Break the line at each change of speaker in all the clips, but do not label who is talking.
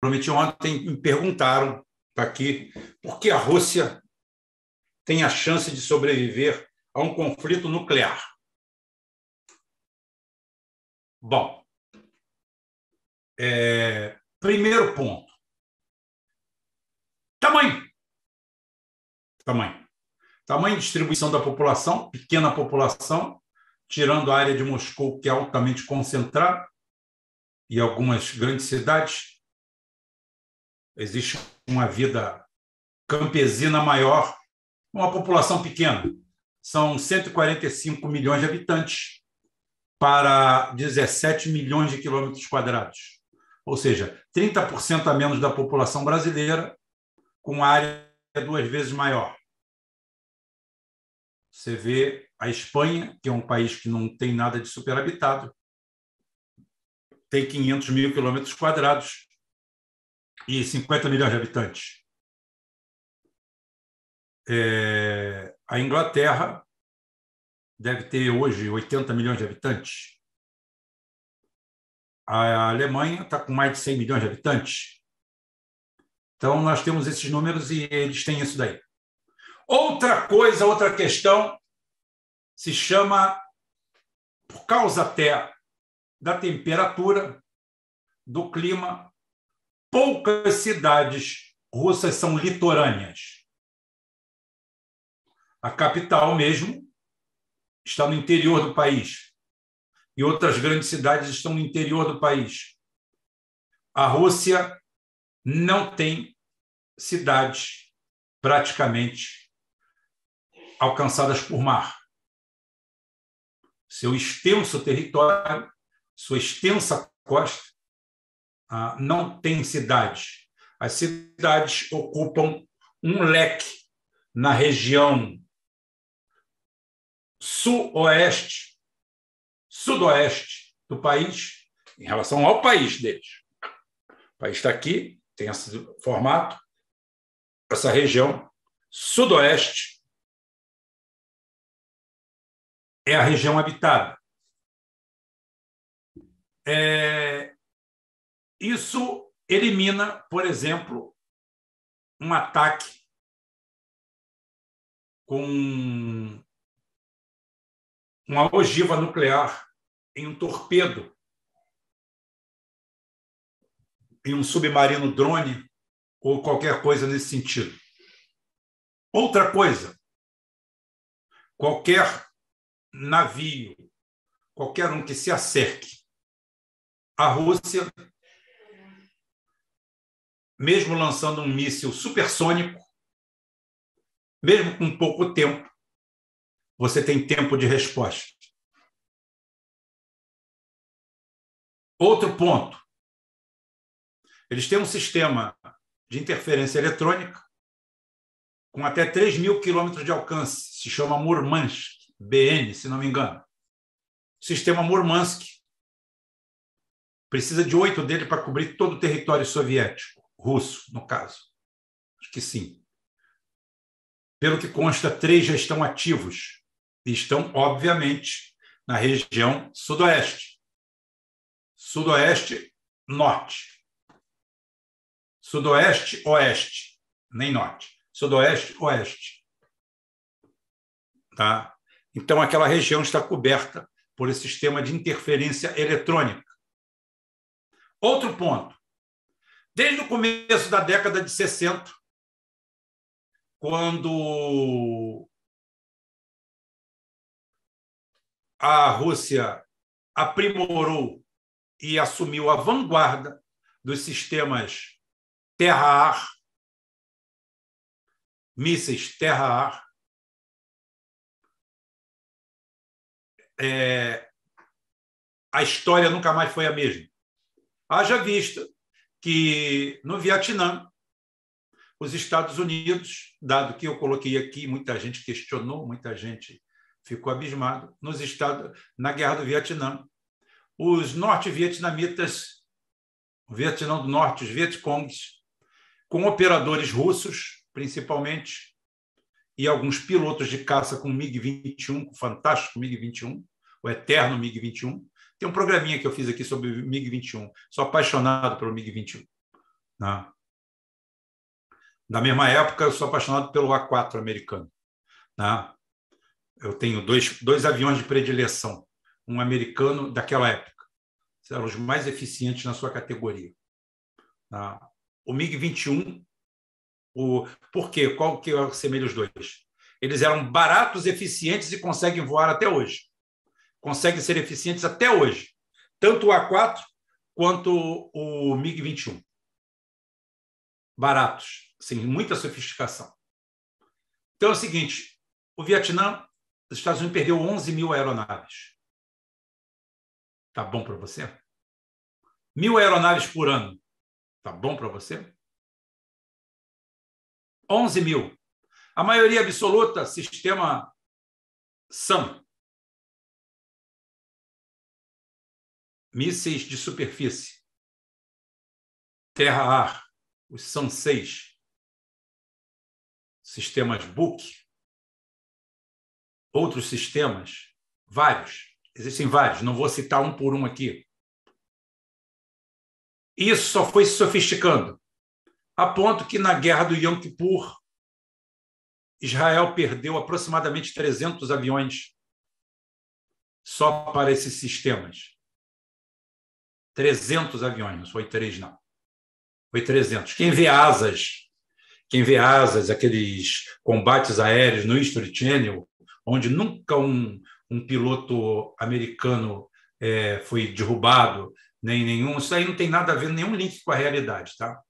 Prometi ontem, me perguntaram, está aqui, por que a Rússia tem a chance de sobreviver a um conflito nuclear. Bom, primeiro ponto. Tamanho de distribuição da população, pequena população, tirando a área de Moscou, que é altamente concentrada, e algumas grandes cidades. Existe uma vida campesina maior, uma população pequena. São 145 milhões de habitantes para 17 milhões de quilômetros quadrados. Ou seja, 30% a menos da população brasileira, com área 2 vezes maior. Você vê a Espanha, que é um país que não tem nada de superhabitado, tem 500 mil quilômetros quadrados e 50 milhões de habitantes. A Inglaterra deve ter hoje 80 milhões de habitantes. A Alemanha está com mais de 100 milhões de habitantes. Então, nós temos esses números e eles têm isso daí. Outra questão, se chama, por causa até da temperatura, do clima, poucas cidades russas são litorâneas. A capital mesmo está no interior do país e outras grandes cidades estão no interior do país. A Rússia não tem cidades praticamente alcançadas por mar. Seu extenso território, sua extensa costa, não tem cidades. As cidades ocupam um leque na região sudoeste do país, em relação ao país deles. O país está aqui, tem esse formato, essa região sudoeste é a região habitada. Isso elimina, por exemplo, um ataque com uma ogiva nuclear em um torpedo, em um submarino drone ou qualquer coisa nesse sentido. Outra coisa, qualquer navio, qualquer um que se acerque à Rússia, mesmo lançando um míssil supersônico, mesmo com pouco tempo, você tem tempo de resposta. Outro ponto. Eles têm um sistema de interferência eletrônica com até 3.000 quilômetros de alcance. Se chama Murmansk, BN, se não me engano. O sistema Murmansk precisa de 8 dele para cobrir todo o território soviético, russo, no caso. Acho que sim. Pelo que consta, 3 já estão ativos. E estão, obviamente, na região sudoeste. Sudoeste, norte. Sudoeste, oeste. Nem norte. Sudoeste, oeste. Tá? Então, aquela região está coberta por esse sistema de interferência eletrônica. Outro ponto. Desde o começo da década de 60, quando a Rússia aprimorou e assumiu a vanguarda dos sistemas terra-ar, mísseis terra-ar, a história nunca mais foi a mesma. Haja vista que no Vietnã, os Estados Unidos, dado que eu coloquei aqui, muita gente questionou, muita gente ficou abismado, na Guerra do Vietnã, os norte-vietnamitas, o Vietnã do Norte, os Vietcongs, com operadores russos, principalmente, e alguns pilotos de caça com MiG-21, o fantástico MiG-21, o eterno MiG-21. Tem um programinha que eu fiz aqui sobre o MiG-21. Sou apaixonado pelo MiG-21. né? Da mesma época, eu sou apaixonado pelo A4 americano, né? Eu tenho dois aviões de predileção. Um americano daquela época. Eram os mais eficientes na sua categoria. Né? O MiG-21, por quê? Qual que assemelha os dois? Eles eram baratos, eficientes e conseguem voar até hoje. Conseguem ser eficientes até hoje. Tanto o A4 quanto o MiG-21. Baratos, sem muita sofisticação. Então é o seguinte, o Vietnã, os Estados Unidos perdeu 11 mil aeronaves. Tá bom para você? 1.000 aeronaves por ano. Tá bom para você? 11 mil. A maioria absoluta, sistema SAM. Mísseis de superfície. Terra-ar. Os SAM-6. Sistemas Buk. Outros sistemas. Vários. Existem vários. Não vou citar um por um aqui. Isso só foi se sofisticando. A ponto que na guerra do Yom Kippur, Israel perdeu aproximadamente 300 aviões só para esses sistemas. 300 aviões, não foi 3, não. Foi 300. Quem vê asas, aqueles combates aéreos no History Channel, onde nunca um piloto americano foi derrubado, nem nenhum, isso aí não tem nada a ver, nenhum link com a realidade, tá?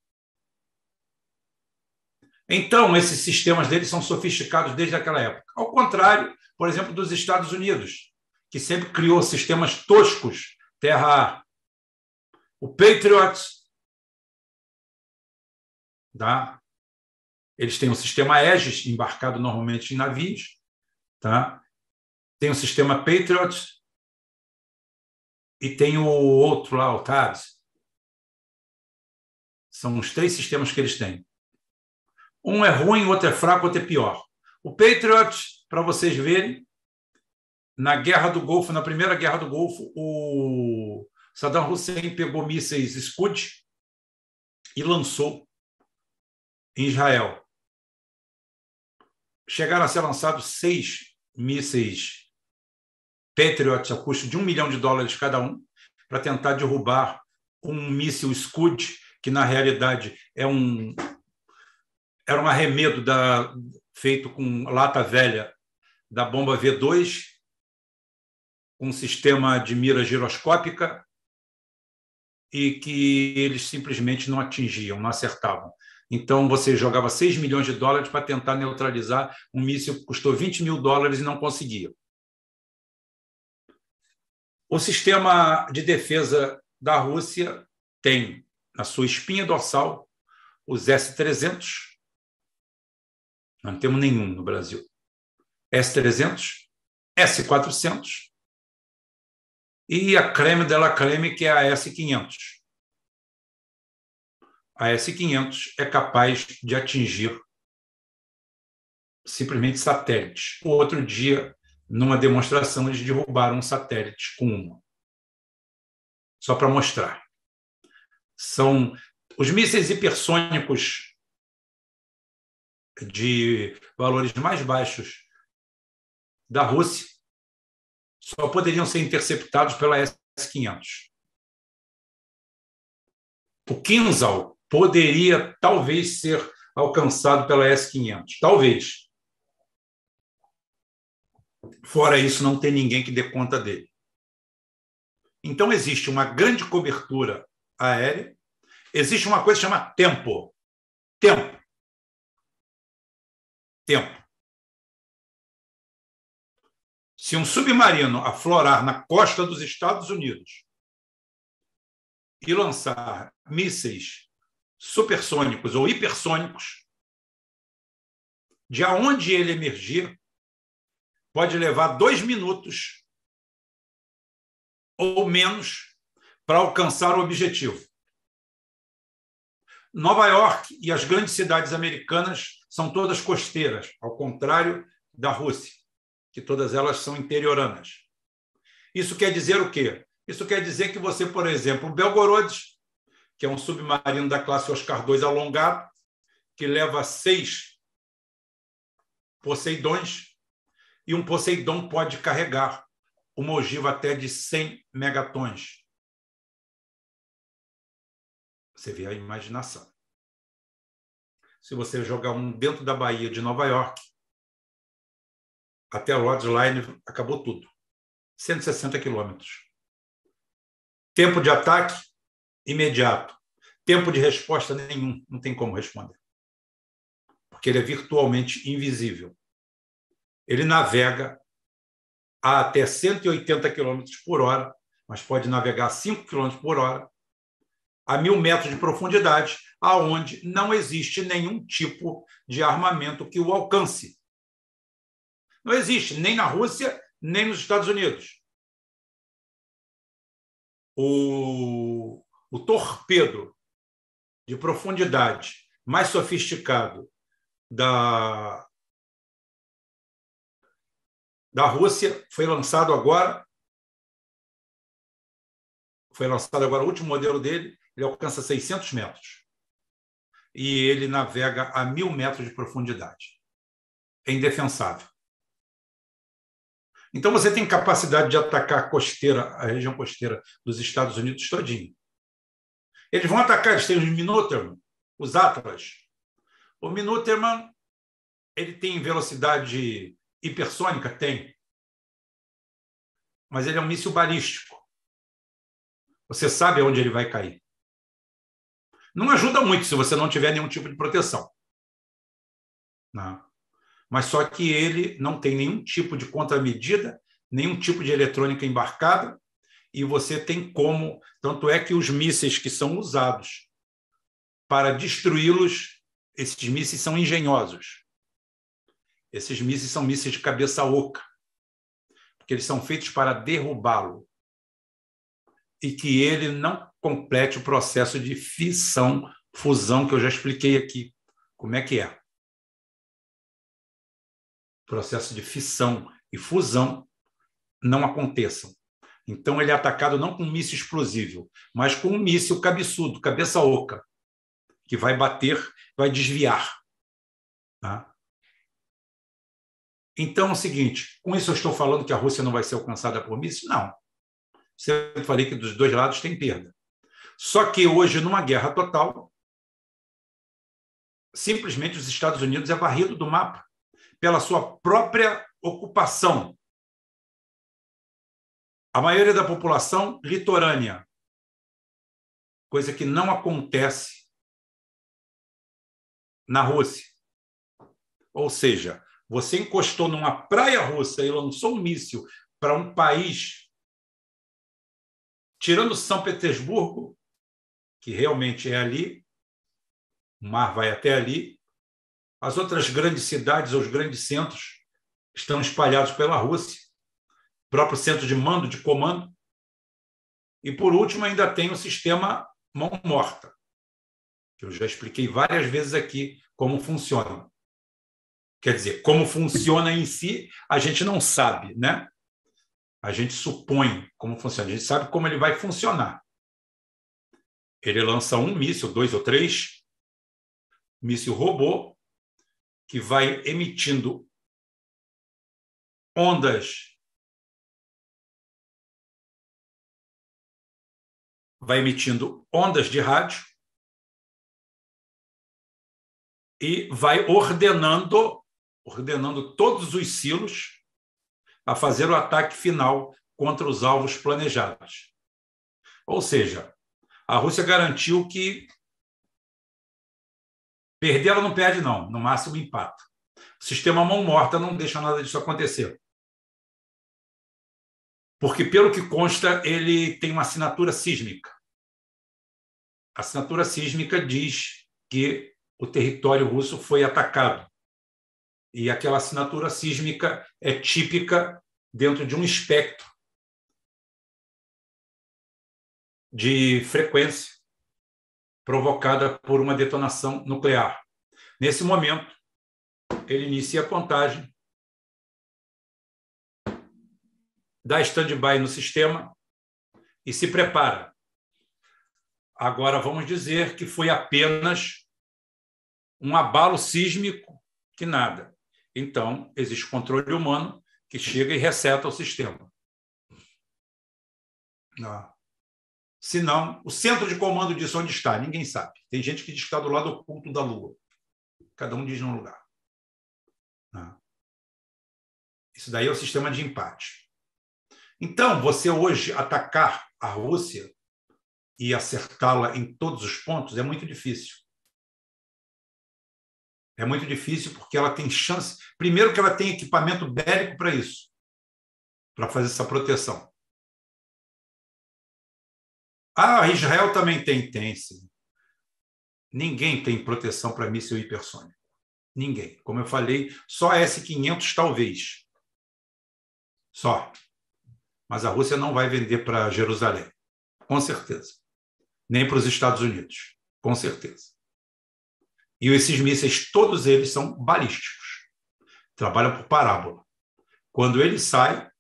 Então, esses sistemas deles são sofisticados desde aquela época. Ao contrário, por exemplo, dos Estados Unidos, que sempre criou sistemas toscos, terra-ar. O Patriot, tá? Eles têm um sistema Aegis, embarcado normalmente em navios. Tá? Tem o sistema Patriot e tem o outro lá, o TARS. São os 3 sistemas que eles têm. Um é ruim, o outro é fraco, o outro é pior. O Patriot, para vocês verem, na Guerra do Golfo, na primeira Guerra do Golfo, o Saddam Hussein pegou mísseis Scud e lançou em Israel. Chegaram a ser lançados 6 mísseis Patriot ao custo de $1 milhão cada um, para tentar derrubar um míssil Scud, que na realidade era um arremedo feito com lata velha da bomba V2, um sistema de mira giroscópica, e que eles simplesmente não atingiam, não acertavam. Então, você jogava $6 milhões para tentar neutralizar um míssil que custou $20 mil e não conseguia. O sistema de defesa da Rússia tem, na sua espinha dorsal, os S-300. Não temos nenhum no Brasil. S-300, S-400 e a creme de la creme, que é a S-500. A S-500 é capaz de atingir simplesmente satélites. O outro dia, numa demonstração, eles derrubaram um satélite com uma. Só para mostrar. São os mísseis hipersônicos de valores mais baixos da Rússia só poderiam ser interceptados pela S-500. O Kinzhal poderia, talvez, ser alcançado pela S-500. Talvez. Fora isso, não tem ninguém que dê conta dele. Então, existe uma grande cobertura aérea. Existe uma coisa que chama tempo. Tempo. Se um submarino aflorar na costa dos Estados Unidos e lançar mísseis supersônicos ou hipersônicos, de onde ele emergir, pode levar 2 minutos ou menos para alcançar o objetivo. Nova York e as grandes cidades americanas são todas costeiras, ao contrário da Rússia, que todas elas são interioranas. Isso quer dizer o quê? Isso quer dizer que você, por exemplo, Belgorod que é um submarino da classe Oscar II alongado, que leva 6 Poseidões, e um Poseidon pode carregar uma ogiva até de 100 megatons. Você vê a imaginação. Se você jogar um dentro da Baía de Nova York, até Rhode Island, acabou tudo. 160 quilômetros. Tempo de ataque, imediato. Tempo de resposta, nenhum. Não tem como responder. Porque ele é virtualmente invisível. Ele navega a até 180 km por hora, mas pode navegar a 5 km por hora, a 1.000 metros de profundidade, aonde não existe nenhum tipo de armamento que o alcance. Não existe, nem na Rússia, nem nos Estados Unidos. O torpedo de profundidade mais sofisticado da Rússia foi lançado agora. O último modelo dele, ele alcança 600 metros. E ele navega a 1.000 metros de profundidade. É indefensável. Então, você tem capacidade de atacar a região costeira dos Estados Unidos todinho. Eles vão atacar, eles têm os Minuteman, os Atlas. O Minuteman, ele tem velocidade hipersônica? Tem. Mas ele é um míssil balístico. Você sabe onde ele vai cair. Não ajuda muito se você não tiver nenhum tipo de proteção. Não. Mas só que ele não tem nenhum tipo de contramedida, nenhum tipo de eletrônica embarcada, e você tem como... Tanto é que os mísseis que são usados para destruí-los, esses mísseis são engenhosos. Esses mísseis são mísseis de cabeça oca, porque eles são feitos para derrubá-lo e que ele não complete o processo de fissão, fusão, que eu já expliquei aqui. Como é que é? Processo de fissão e fusão não aconteçam. Então, ele é atacado não com um míssil explosivo, mas com um míssil cabeçudo, cabeça oca, que vai bater, vai desviar. Tá? Então, é o seguinte, com isso eu estou falando que a Rússia não vai ser alcançada por míssil? Não. Sempre falei que dos dois lados tem perda. Só que hoje, numa guerra total, simplesmente os Estados Unidos é varrido do mapa pela sua própria ocupação. A maioria da população litorânea, coisa que não acontece na Rússia. Ou seja, você encostou numa praia russa e lançou um míssil para um país, tirando São Petersburgo, que realmente é ali, o mar vai até ali, as outras grandes cidades, os grandes centros, estão espalhados pela Rússia, próprio centro de mando, de comando. E, por último, ainda tem o sistema mão morta, que eu já expliquei várias vezes aqui como funciona. Quer dizer, como funciona em si, a gente não sabe, né? A gente supõe como funciona, a gente sabe como ele vai funcionar. Ele lança um míssil, 2 ou 3, míssil robô, que vai emitindo ondas, de rádio e vai ordenando todos os silos a fazer o ataque final contra os alvos planejados. Ou seja, a Rússia garantiu que perder ela não perde, não, no máximo empata. O sistema mão morta não deixa nada disso acontecer. Porque, pelo que consta, ele tem uma assinatura sísmica. A assinatura sísmica diz que o território russo foi atacado. E aquela assinatura sísmica é típica dentro de um espectro de frequência provocada por uma detonação nuclear. Nesse momento, ele inicia a contagem, dá stand-by no sistema e se prepara. Agora, vamos dizer que foi apenas um abalo sísmico, que nada. Então, existe controle humano que chega e reseta o sistema. Se não, o centro de comando disso onde está? Ninguém sabe. Tem gente que diz que está do lado oculto da Lua. Cada um diz num lugar. Isso daí é o sistema de empate. Então, você hoje atacar a Rússia e acertá-la em todos os pontos é muito difícil. É muito difícil porque ela tem chance... Primeiro que ela tem equipamento bélico para isso, para fazer essa proteção. Israel também tem, sim. Ninguém tem proteção para míssil hipersônico. Ninguém. Como eu falei, só a S-500 talvez. Só. Mas a Rússia não vai vender para Jerusalém. Com certeza. Nem para os Estados Unidos. Com certeza. E esses mísseis, todos eles são balísticos. Trabalham por parábola. Quando ele sai,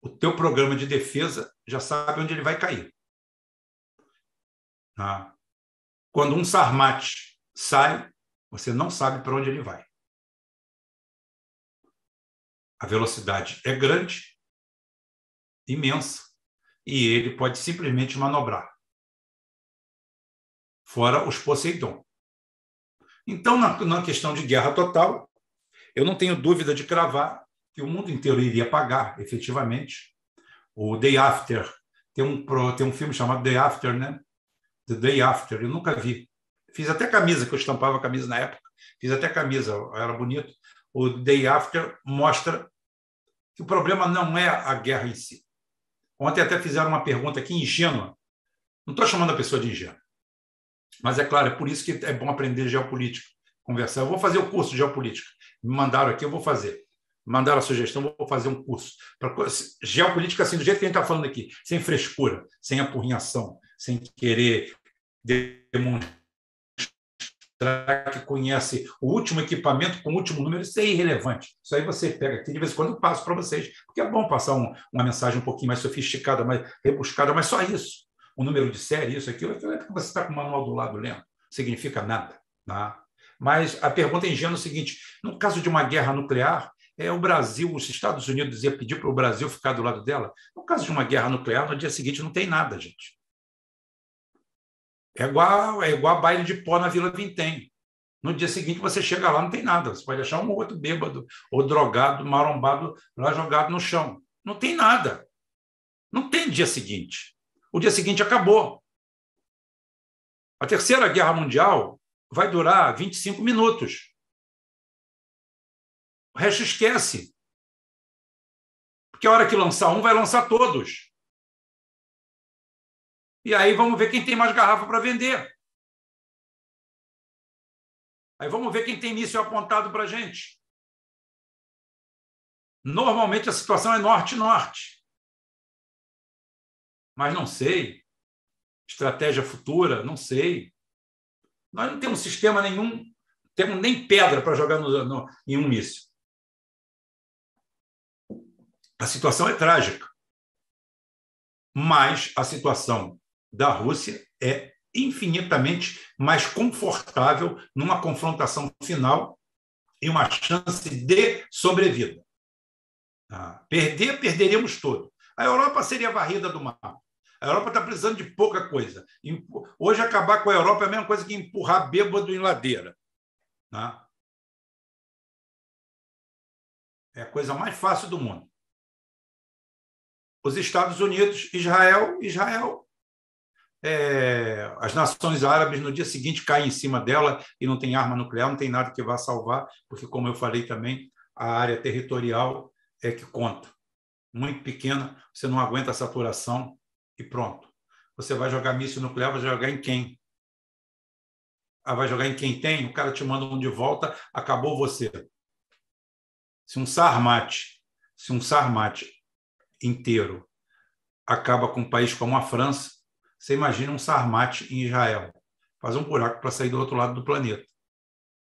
o teu programa de defesa já sabe onde ele vai cair. Quando um Sarmat sai, você não sabe para onde ele vai. A velocidade é grande, imensa, e ele pode simplesmente manobrar. Fora os Poseidon. Então, na questão de guerra total, eu não tenho dúvida de cravar que o mundo inteiro iria pagar, efetivamente. O Day After, tem um filme chamado Day After, né? The Day After, eu nunca vi. Fiz até camisa, que eu estampava camisa na época. Fiz até camisa, era bonito. O Day After mostra que o problema não é a guerra em si. Ontem até fizeram uma pergunta aqui ingênua. Não estou chamando a pessoa de ingênua. Mas, é claro, é por isso que é bom aprender geopolítica, conversar. Eu vou fazer o curso de geopolítica. Me mandaram aqui, eu vou fazer. Me mandaram a sugestão, eu vou fazer um curso. Geopolítica, assim, do jeito que a gente está falando aqui, sem frescura, sem apurrinhação, sem querer demonstrar que conhece o último equipamento com o último número. Isso é irrelevante. Isso aí você pega aqui, de vez em quando eu passo para vocês, porque é bom passar uma mensagem um pouquinho mais sofisticada, mais rebuscada, mas só isso. O número de série, isso, aquilo é porque você está com o manual do lado lendo. Não significa nada. Tá? Mas a pergunta é ingênua é o seguinte: no caso de uma guerra nuclear, o Brasil, os Estados Unidos ia pedir para o Brasil ficar do lado dela? No caso de uma guerra nuclear, no dia seguinte não tem nada, gente. É igual baile de pó na Vila Vintém. No dia seguinte você chega lá, não tem nada. Você pode achar um ou outro bêbado ou drogado, marombado lá jogado no chão. Não tem nada. Não tem dia seguinte. O dia seguinte acabou. A Terceira Guerra Mundial vai durar 25 minutos. O resto esquece. Porque a hora que lançar um, vai lançar todos. E aí vamos ver quem tem mais garrafa para vender. Aí vamos ver quem tem míssil apontado para a gente. Normalmente a situação é norte-norte. Mas não sei. Estratégia futura, não sei. Nós não temos sistema nenhum, temos nem pedra para jogar em um míssil. A situação é trágica. Mas a situação da Rússia é infinitamente mais confortável numa confrontação final e uma chance de sobrevida. Perderíamos todo. A Europa seria varrida do mapa. A Europa está precisando de pouca coisa. Hoje, acabar com a Europa é a mesma coisa que empurrar bêbado em ladeira. É a coisa mais fácil do mundo. Os Estados Unidos, Israel, as nações árabes, no dia seguinte, caem em cima dela e não tem arma nuclear, não tem nada que vá salvar, porque, como eu falei também, a área territorial é que conta. Muito pequena, você não aguenta a saturação e pronto. Você vai jogar míssil nuclear, vai jogar em quem? Vai jogar em quem tem? O cara te manda um de volta, acabou você. Se um Sarmat inteiro acaba com um país como a França, você imagina um Sarmat em Israel. Faz um buraco para sair do outro lado do planeta.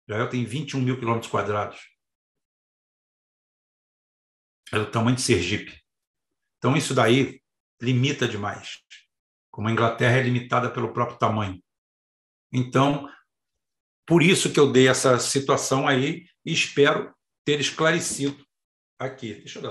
Israel tem 21 mil quilômetros quadrados. É do tamanho de Sergipe. Então, isso daí limita demais. como a Inglaterra é limitada pelo próprio tamanho. Então, por isso que eu dei essa situação aí e espero ter esclarecido aqui. Deixa eu dar